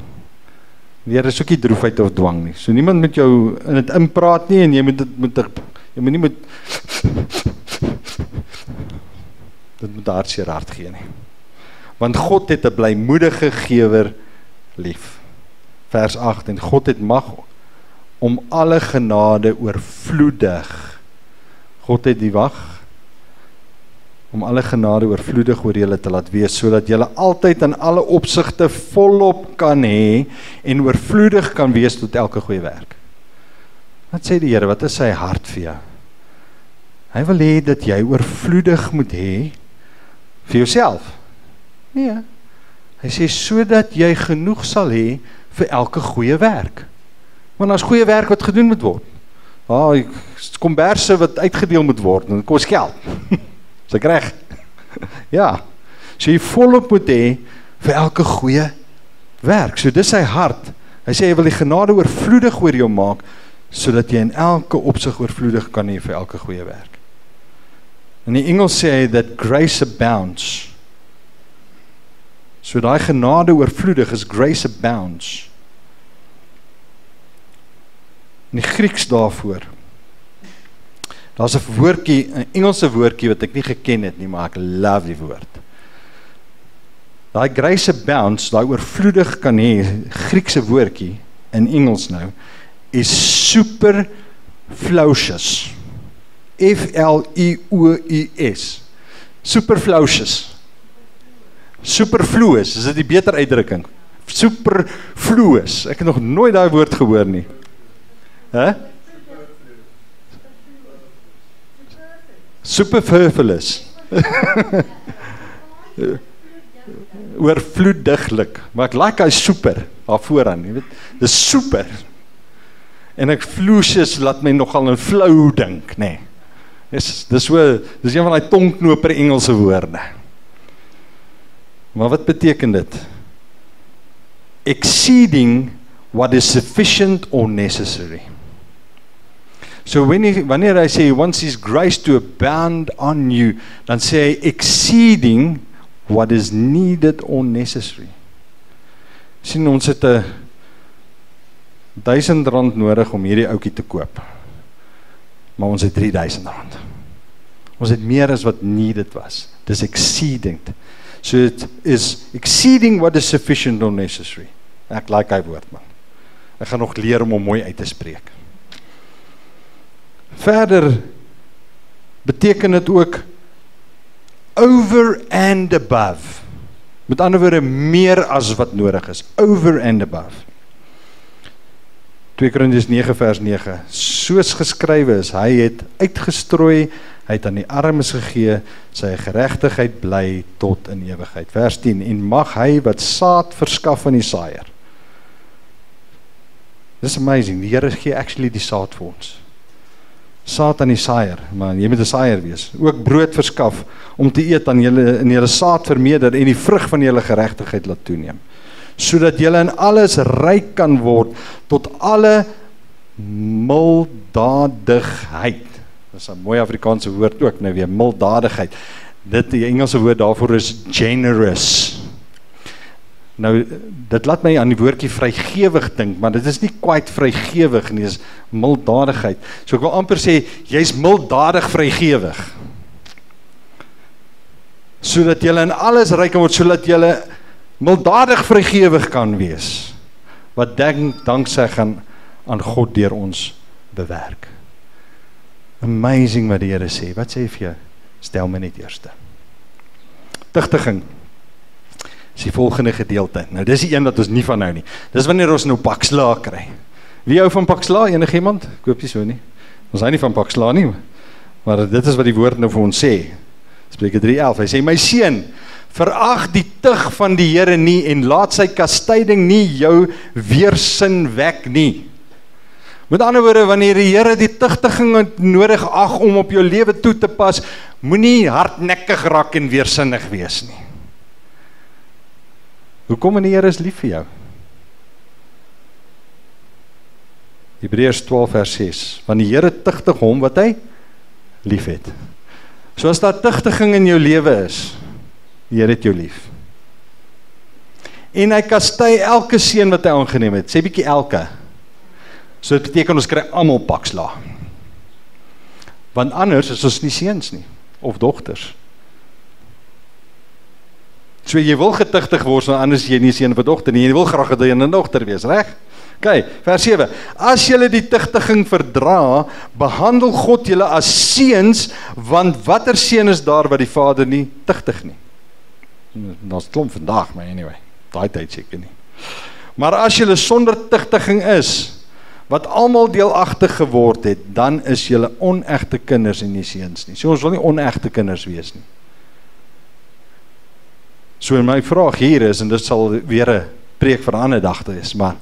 Die Here soek nie droefheid of dwang nie. So niemand met jou in dit inpraat nie en jy moet nie met dit moet hartseer hart gee nie. Want God het 'n blymoedige gewer lief. Vers 8, en God het mag om alle genade oorvloedig. God het die wag om alle genade oorvloedig oor julle te laat wees, sodat julle altyd in alle opsigte volop kan hê en oorvloedig kan wees tot elke goeie werk. Wat sê die Here? Wat is sy hart vir jou? Hy wil hê dat jy oorvloedig moet hê vir jouself. Nee, hy sê sodat jy genoeg sal hê vir elke goeie werk. Want daar's goeie werk wat gedoen moet word. Komberse wat uitgedeel moet word, en dit kos geld. Is ek reg? Ja. So jy volop moet hê vir elke goeie werk. So dis sy hart. Hy sê hy wil die genade oorvloedig oor jou maak, sodat jy in elke opsig oorvloedig kan hê vir elke goeie werk. In die Engels sê hy that grace abounds. So daai genade oorvloedig is grace abounds. In die Grieks daarvoor, daar's 'n woordjie, 'n Engelse woordjie wat ek nie geken het nie, maar ek love die woord. Daai grace abounds, daai oorvloedig kan hê, Griekse woordjie in Engels nou, is superfluous. F-L-I-O-U-S. Superfluous. Superfluous, is dit die beter uitdrukking? Superfluous. Ek het nog nooit daai woord gehoor nie. Hè? Superfluous. Oorvloediglik. Maar ek like hy super daar vooraan, jy weet. Dis super. En ek fluous laat my nogal in flou dink, nê. Dis een van die tongknoper Engelse woorde. Maar wat beteken dit? Exceeding what is sufficient or necessary. So wanneer hy sê, he wants his grace to abound on you, dan sê hy, exceeding what is needed or necessary. Sien, ons het R1000 nodig om hierdie oukie te koop. Maar ons het R3000. Ons het meer as wat needed was. Dis exceeding. So it is exceeding what is sufficient or necessary. Ek like hy woord, man. Ek gaan nog leer om hom mooi uit te spreek. Verder beteken dit ook over and above. Met ander woorde, meer as wat nodig is. Over and above. 2 Korintiërs 9 vers 9. Soos geskrywe is, hy het uitgestrooi, hy het aan die armes gegee, sy geregtigheid bly tot in ewigheid. Vers 10. En mag hy wat saad verskaf aan die saaier. This is amazing. Die Here gee actually die saad vir ons. Saad aan die saaier, maar jy moet 'n saaier wees. Ook brood verskaf om te eet aan julle in julle saad vermeerder en die vrug van julle geregtigheid laat toeneem. Sodat julle in alles ryk kan word tot alle milddadigheid. Dis 'n mooi Afrikaanse woord ook, nou weer milddadigheid. Die Engelse woord daarvoor is generous. Nou, dit laat my aan die woordjie vrygewig dink, maar dit is nie quite vrygewig nie, dis milddadigheid. So ek wil amper sê, jy's milddadig vrygewig. Sodat julle in alles ryk kan word, sodat julle milddadig vrygewig kan wees, wat dankse gaan aan God deur ons bewerk. Amazing wat die Here sê. Wat sê hy vir jou? Stel my net eerste. Tigtiging is die volgende gedeelte. Nou dis die een wat ons nie van hou nie. Dis wanneer ons nou pakslaa kry. Wie hou van pakslaa? Enige iemand? Ek hoop nie so nie. Ons hou nie van pakslaa nie, maar dit is wat die woord nou vir ons sê. Spreuke 3:11. Hy sê, my seun, verag die tug van die Here nie en laat sy kastyding nie jou weersin wek nie. Met ander woorde, wanneer die Here die tugtiging nodig ag om op jou lewe toe te pas, moenie hardnekkig raak en weersinnig wees nie. Hoekom? En die Here is lief vir jou. Hebreërs 12 vers 6. Want die Here tugtig hom wat hy lief het. So as daar tugtiging in jou lewe is, die Here het jou lief. En hy kastei elke seun wat hy aangeneem het. Sê bietjie elke. So dit beteken ons kry almal pakslaa. Want anders is ons nie seuns nie, of dogters. So jy wil getugtig word, want anders is jy nie seun of dogter nie, jy wil graag 'n dogter wees, reg? OK, vers 7. As julle die tugtiging verdra, behandel God julle as seuns, want watter seun is daar wat die vader nie tugtig nie? Daar's klomp vandag, maar anyway, daai tyd seker nie. Maar as julle sonder tugtiging is, wat almal deelagtig geword het, dan is julle onegte kinders en nie seuns nie. So ons wil nie onegte kinders wees nie. So my vraag hier is, en dit sal weer 'n preek vir 'n ander dag wees, maar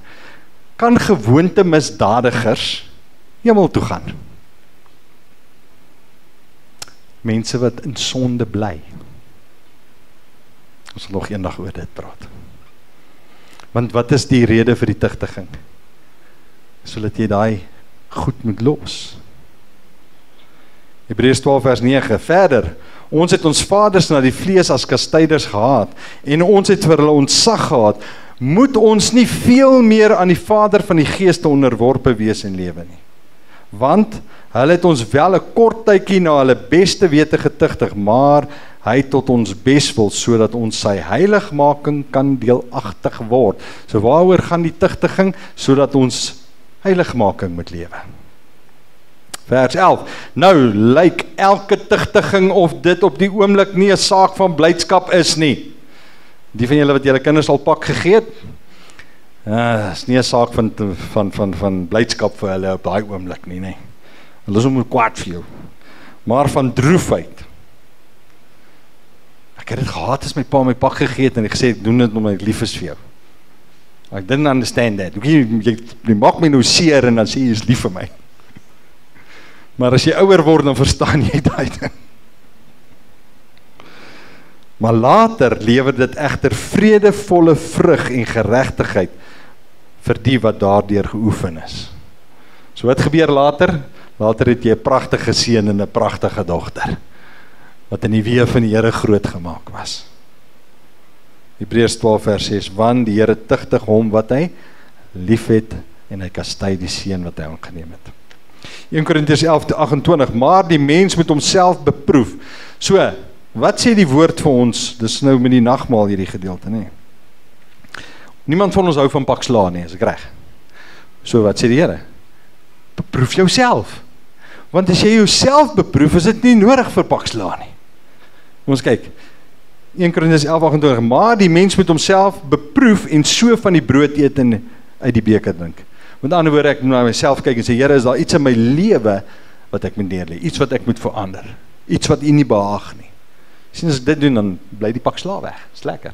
kan gewoonte misdadigers hemel toe gaan? Mense wat in sonde bly. Ons sal nog eendag oor dit praat. Want wat is die rede vir die tugtiging? Sodat jy daai goed moet los. Hebreërs 12 vers 9, verder, ons het ons vaders na die vlees as kastyders gehaat, en ons het vir hulle ontzag gehad, moet ons nie veel meer aan die Vader van die Geeste onderworpe wees en lewe nie. Want hulle het ons wel 'n kort tydjie na hulle beste wete getugtig, maar hy tot ons beswil, sodat ons sy heiligmaking kan deelagtig word. So waaroor gaan die tugtiging? Sodat ons heiligmaking moet lewe. Vers 11, nou lyk elke tugtiging of dit op die oomblik nie 'n saak van blydskap is nie. Die van julle wat julle kinders al pak gegee het, is nie 'n saak van blydskap vir hulle op daai oomblik nie, nee. Hulle is om kwaad vir jou, maar van droefheid. Ek het dit gehaat as my pa my pak gegee het en ek gesê ek doen dit omdat ek lief is vir jou. I didn't understand that. Jy maak my nou seer en dan sê jy is lief vir my. Maar as jy ouer word, dan verstaan jy daai ding. Maar later lewer dit egter vredevolle vrug en geregtigheid vir die wat daardeur geoefen is. So wat gebeur later? Later het jy 'n pragtige seun en 'n pragtige dogter, wat in die weë van die Here groot gemaak was. Hebreërs 12 vers 6, want die Here tugtig hom wat hy liefhet en hy kastei die seun wat hy aangeneem het. 1 Korintiërs 11:28, maar die mens moet homself beproef. So, wat sê die woord vir ons? Dis nou met die nagmaal hierdie gedeelte, nee. Niemand van ons hou van pak sla nie, is ek reg? So, wat sê die Here? Beproef jouself. Want as jy jouself beproef, is dit nie nodig vir pak sla nie. Ons kyk, 1 Korintiërs 11:28, maar die mens moet homself beproef en so van die brood eet en uit die beker drink. Met ander woorde, ek moet na myself kyk en sê, Here, is daar iets in my lewe wat ek moet neerlê, iets wat ek moet verander, iets wat U nie behaag nie. Sien, as ek dit doen, dan bly die pak sla weg, is lekker.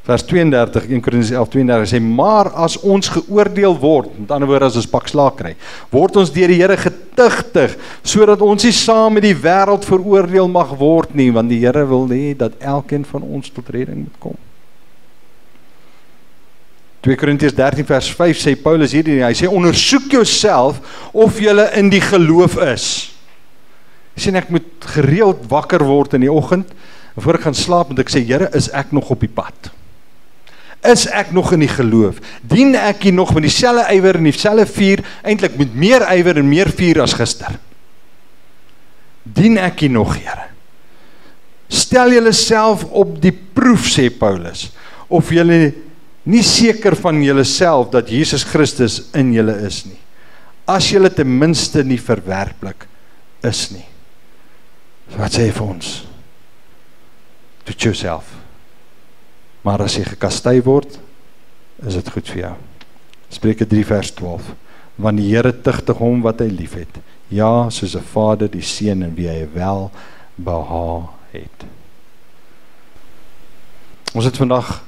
Vers 32, 1 Korintiërs 11:32 sê, maar as ons geoordeel word, met ander woorde as ons pak sla kry, word ons deur die Here getugtig, sodat ons nie saam met die wêreld veroordeel mag word nie, want die Here wil hê dat elkeen van ons tot redding moet kom. 2 Korintiërs 13 vers 5 sê Paulus hierdie, hy sê, ondersoek jouself of jy in die geloof is. Hy sê, ek moet gereeld wakker word in die oggend, en voor ek gaan slaap, moet ek sê, Here, is ek nog op die pad? Is ek nog in die geloof? Dien ek hier nog met dieselfde ywer en dieselfde vuur, eintlik met meer ywer en meer vuur as gister? Dien ek hier nog, Here? Stel julle self op die proef, sê Paulus, of julle nie seker van julle self dat Jesus Christus in julle is nie. As julle ten minste nie verwerplik is nie. So wat sê hy vir ons? Toets jouself. Maar as jy gekastei word, is dit goed vir jou. Spreuke 3 vers 12. Want die Here tugtig hom wat hy liefhet. Ja, soos 'n vader die seun in wie hy wel behaag het. Ons het vandag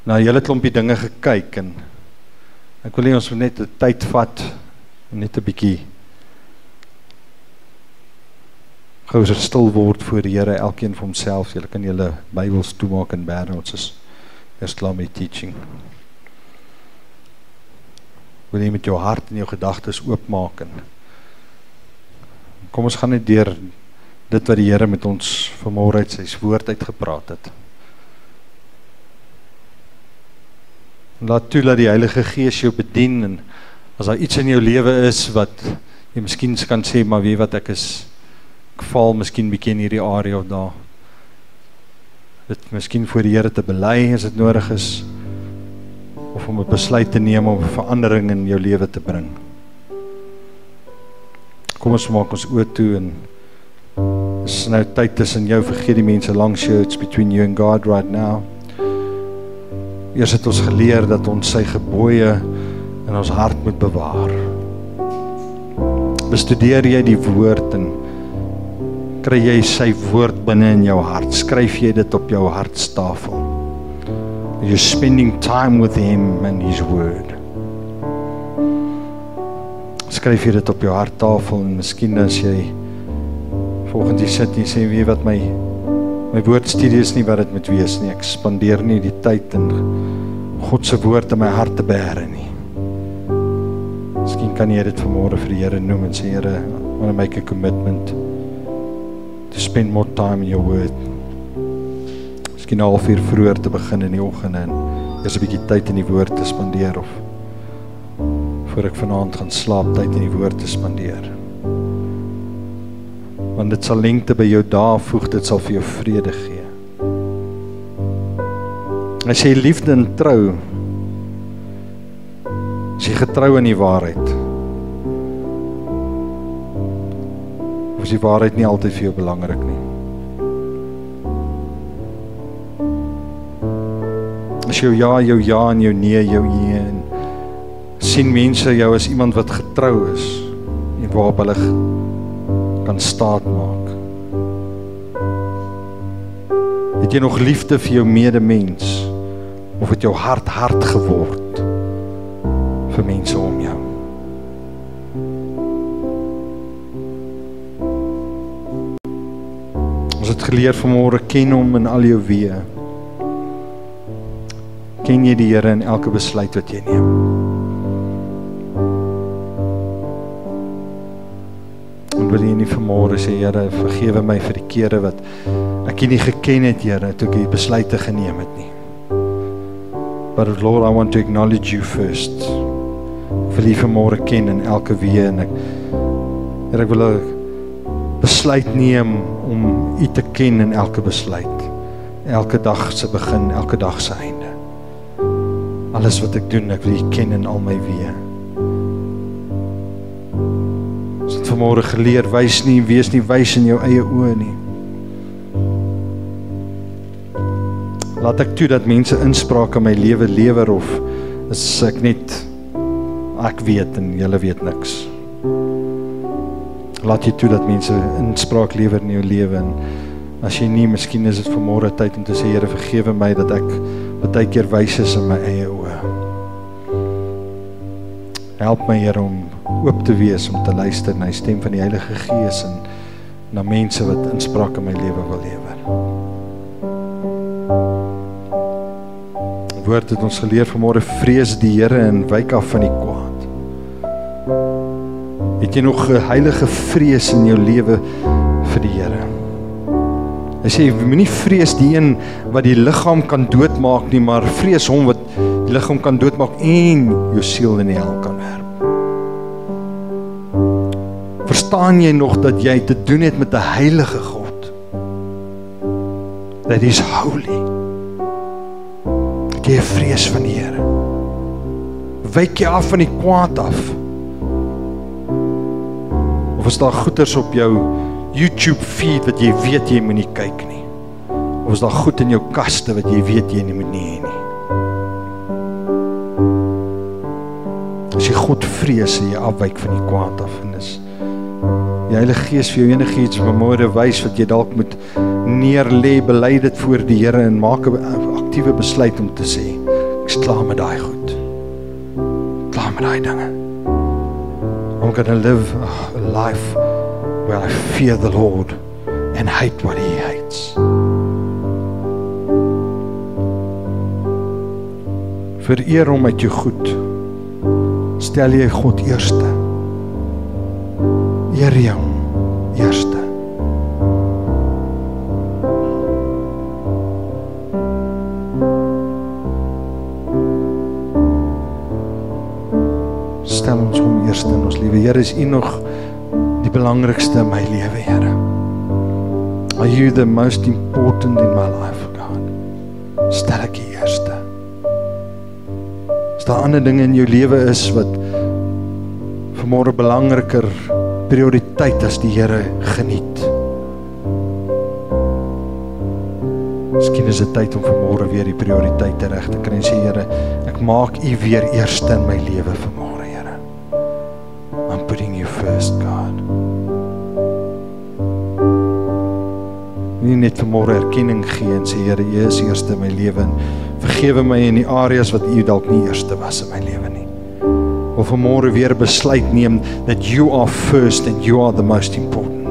na 'n hele klompie dinge gekyk en ek wil hê ons moet net 'n tyd vat en net 'n bietjie gou stil word voor die Here, elkeen vir homself. Julle kan julle Bybels toemaak en bære, ons is klaar met teaching. Wil jy met jou hart en jou gedagtes oopmaak en kom ons gaan net deur dit wat die Here met ons vanmôre uit sy woord uitgepraat het. Laat toe dat die Heilige Gees jou bedien en as daar iets in jou lewe is wat jy miskien kan sê, maar weet wat, ek val miskien bietjie in hierdie area of daar. Dit miskien voor die Here te bely as dit nodig is, of om 'n besluit te neem om 'n verandering in jou lewe te bring. Kom ons maak ons oë toe en is nou tyd tussen jou, vergeet die mense langs jou, it's between you and God right now. Eers het ons geleer dat ons sy gebooie in ons hart moet bewaar. Bestudeer jy die woord en kry jy sy woord binne in jou hart, skryf jy dit op jou hartstafel. You're spending time with him and his word. skryf jy dit op jou harttafel en miskien as jy volgende jy sit, jy sê, weet wat my woordstudie is nie wat dit moet wees nie, ek spandeer nie die tyd in God se woord in my hart te bære nie. Miskien kan jy dit vanmôre vir die Here noem en sê, Here, I want to make a commitment to spend more time in your word. Miskien 'n halfuur vroeër te begin in die oggend en eers 'n bietjie tyd in die woord te spandeer of voor ek vanaand gaan slaap tyd in die woord te spandeer. Want dit sal lengte by jou dae voeg, dit sal vir jou vrede gee. As jy liefde en trou, as jy getrou in die waarheid, of is die waarheid nie altyd vir jou belangrik nie? As jou ja en jou nee, en sien mense jou as iemand wat getrou is, en waarop hulle kan staat maak. Het jy nog liefde vir jou medemens, of het jou hart hard geword vir mense om jou? Ons het geleer vanmôre, ken hom in al jou weë. Ken jy die Here in elke besluit wat jy neem? En wil jy nie vanmôre sê, Here, vergewe my vir die kere wat ek nie geken het, Here, toe ek die besluite geneem het nie. But Lord, I want to acknowledge you first. Wil jy vanmôre ken in elke weë en Here, ek wil 'n besluit neem om U te ken in elke besluit. Elke dag se begin, elke dag se einde. Alles wat ek doen, ek wil U ken in al my weë. Ons het vanmôre geleer, wees nie wys in jou eie oë nie. Laat ek toe dat mense inspraak in my lewe lewer of is ek net, ek weet en julle weet niks. Laat jy toe dat mense inspraak lewer in jou lewe en as jy nie, miskien is dit vanmôre tyd om te sê, Here, vergewe my dat ek baie keer wys is in my eie oë. Help my, Here, om oop te wees, om te luister na die stem van die Heilige Gees en na mense wat inspraak in my lewe wil lewer. Die woord het ons geleer vanmôre, vrees die Here en wyk af van die kwaad. Het jy nog 'n heilige vrees in jou lewe vir die Here? Hy sê, moenie vrees die een wat die liggaam kan doodmaak nie, maar vrees hom wat die liggaam kan doodmaak en jou siel in die hel kan werp. Verstaan jy nog dat jy te doen het met 'n heilige God? That is holy. Het jy vrees van die Here? Wyk jy af van die kwaad af? Of is daar goeders op jou YouTube feed wat jy weet jy moet nie kyk nie? Of is daar goed in jou kaste wat jy weet jy nie moet nie hê nie? As jy God vrees en jy afwyk van die kwaad af en is die Heilige Gees vir jou enigiets vanmôre wys wat jy dalk moet neerlê, bely dit voor die Here en maak 'n aktiewe besluit om te sê, ek is klaar met daai goed. Klaar met daai dinge. I'm going to live a life where I fear the Lord and hate what He hates. Vereer hom met jou goed. Stel jy God eerste. Eer jou eerste. Stel ons hom eerste in ons lewe. Here, is U nog die belangrikste in my lewe, Here? Are you the most important in my life, God? Stel ek U eerste. As daar ander dinge in jou lewe is wat vanmôre belangriker prioriteit as die Here geniet. Miskien is dit tyd om vanmôre weer die prioriteite reg te kry en sê, Here, ek maak U weer eerste in my lewe vanmôre, Here. I'm putting You first, God. Nie net vanmôre erkenning gee en sê, Here, U is eerste in my lewe en vergewe my in die areas wat U dalk nie eerste was in my lewe nie. Of vanmôre weer besluit neem that you are first and you are the most important.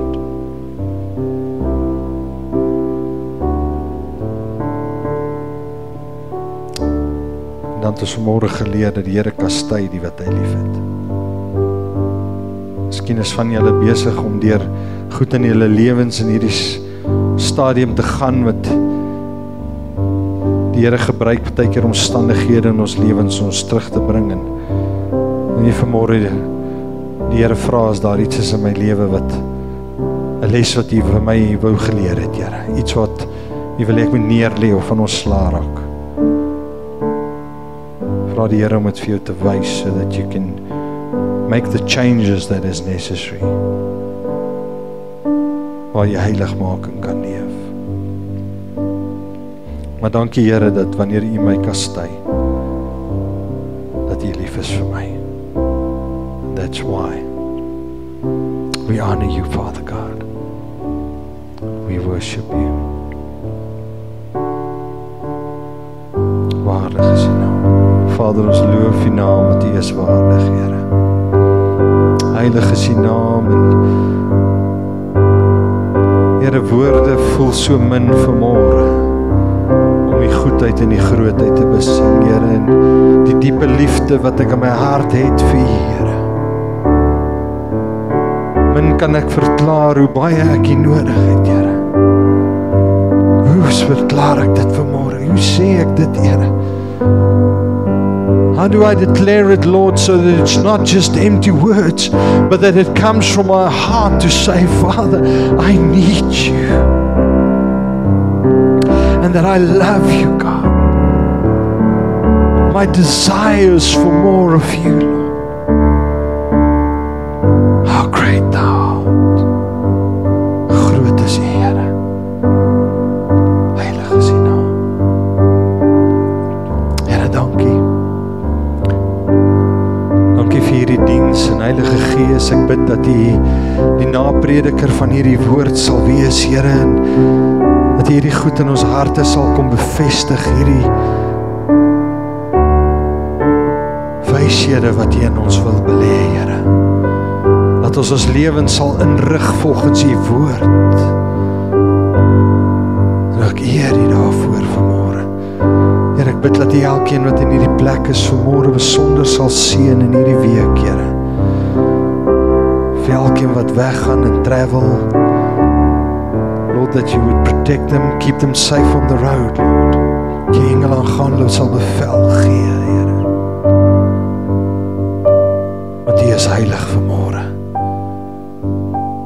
En dan het ons vanmôre geleer dat die Here kastei die wat hy lief het. Miskien is van julle besig om deur goed in julle lewens in hierdie stadium te gaan wat die Here gebruik baie keer omstandighede in ons lewens ons terug te bring en jy vanmôre die Here vra as daar iets is in my lewe wat 'n les wat U vir my wou geleer het, Here. Iets wat U wil ek moet neerlê of van ons sla raak. Vra die Here om dit vir jou te wys so that you can make the changes that is necessary. Waar jy heiligmaking kan leef. Maar dankie Here dat wanneer U my kastei, dat U lief is vir my. That's why we honor you, Father God. We worship you. Waardig is U naam. Vader, ons loof U naam, want U is waardig, Here. Heilig is U naam en Here, woorde voel so min vanmôre om U goedheid en U grootheid te besing, Here, en die diepe liefde wat ek in my hart het vir U, Here. Min kan ek verklaar hoe baie ek U nodig het, Here. Hoe verklaar ek dit vanmôre? Hoe sê ek dit, Here? How do I declare it, Lord, so that it's not just empty words, but that it comes from my heart to say, Father, I need you. And that I love you, God. My desires for more of you, Lord. How great thou art. Groot is U, Here. Heilig is U naam. Here, dankie. Dankie vir hierdie diens en Heilige Gees. Ek bid dat U die naprediker van hierdie woord sal wees, Here, en dat hierdie goed in ons harte sal kom bevestig, hierdie wyshede wat U in ons wil belê, Here. Dat ons lewens sal inrig volgens U woord. En ek eer U daarvoor vanmôre. Here, ek bid dat U elkeen wat in hierdie plek is vanmôre besonder sal seën in hierdie week, Here. Vir elkeen wat weggaan en travel, Lord, that you would protect them, keep them safe on the road, Lord. Die engele aangaande sal bevel gee, Here. Want U is heilig vanmôre.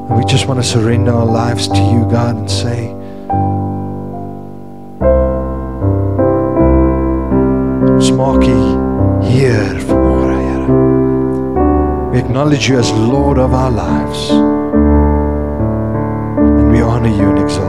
And we just want to surrender our lives to you, God, and say, ons maak U Heer vanmôre, Here. We acknowledge you as Lord of our lives. And we honor you and exalt